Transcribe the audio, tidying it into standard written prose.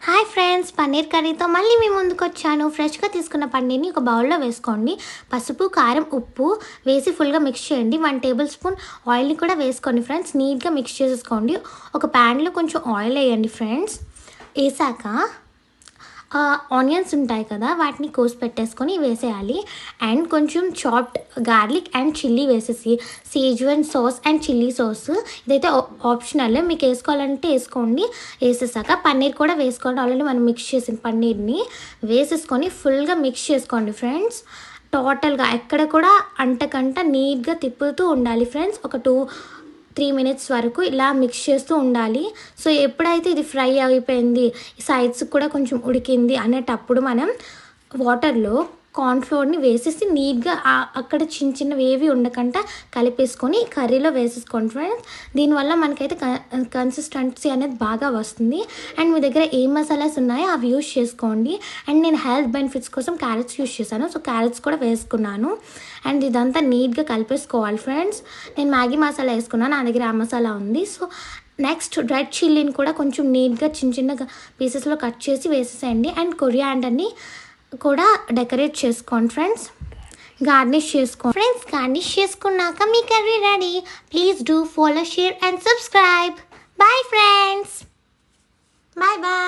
Hi friends, paneer కర్రీతో మళ్ళీ మీ ముందుకు వచ్చాను. ఫ్రెష్గా తీసుకున్న పన్నీర్ని ఒక బౌల్లో వేసుకోండి. పసుపు, కారం, ఉప్పు వేసి ఫుల్గా మిక్స్ చేయండి. 1 టేబుల్ స్పూన్ ఆయిల్ని కూడా వేసుకోండి ఫ్రెండ్స్. నీట్గా మిక్స్ చేసేసుకోండి. ఒక ప్యాన్లో కొంచెం ఆయిల్ వేయండి ఫ్రెండ్స్. వేసాక ఆనియన్స్ ఉంటాయి కదా, వాటిని కోసి పెట్టేసుకొని వేసేయాలి. అండ్ కొంచెం చాప్డ్ గార్లిక్ అండ్ చిల్లీ వేసేసి Schezwan sauce and chilli sauce, ఇదైతే ఆప్షనల్, మీకు వేసుకోవాలంటే వేసుకోండి. వేసేసాక పన్నీర్ కూడా వేసుకోండి. ఆల్రెడీ మనం మిక్స్ చేసిన పన్నీర్ని వేసేసుకొని ఫుల్గా మిక్స్ చేసుకోండి ఫ్రెండ్స్. టోటల్గా ఎక్కడ కూడా అంటకంట నీట్గా తిప్పుతూ ఉండాలి ఫ్రెండ్స్. ఒక 2-3 మినిట్స్ వరకు ఇలా మిక్స్ చేస్తూ ఉండాలి. సో ఎప్పుడైతే ఇది ఫ్రై అయిపోయింది, సైడ్స్ కూడా కొంచెం ఉడికింది అనేటప్పుడు మనం వాటర్లో కార్న్ఫ్లోర్ని వేసేసి నీట్గా అక్కడ చిన్న చిన్నవి ఏవి ఉండకుండా కలిపేసుకొని కర్రీలో వేసేసుకోండి ఫ్రెండ్స్. దీనివల్ల మనకైతే కన్సిస్టెన్సీ అనేది బాగా వస్తుంది. అండ్ మీ దగ్గర ఏ మసాలాస్ ఉన్నాయో అవి యూస్ చేసుకోండి. అండ్ నేను హెల్త్ బెనిఫిట్స్ కోసం క్యారెట్స్ యూస్ చేశాను, సో క్యారెట్స్ కూడా వేసుకున్నాను. అండ్ ఇదంతా నీట్గా కలిపేసుకోవాలి ఫ్రెండ్స్. నేను మ్యాగీ మసాలా వేసుకున్నాను, నా దగ్గర ఆ మసాలా ఉంది. సో నెక్స్ట్ రెడ్ చిల్లీని కూడా కొంచెం నీట్గా చిన్న చిన్న పీసెస్లో కట్ చేసి వేసేసేయండి. అండ్ కొరియాండర్ని కూడా డెకరేట్ చేసుకోండి ఫ్రెండ్స్. గార్నిష్ చేసుకోండి ఫ్రెండ్స్. గార్నిష్ చేసుకున్నాక మీ curry ready. Please do follow, share and subscribe. Bye friends. Bye bye.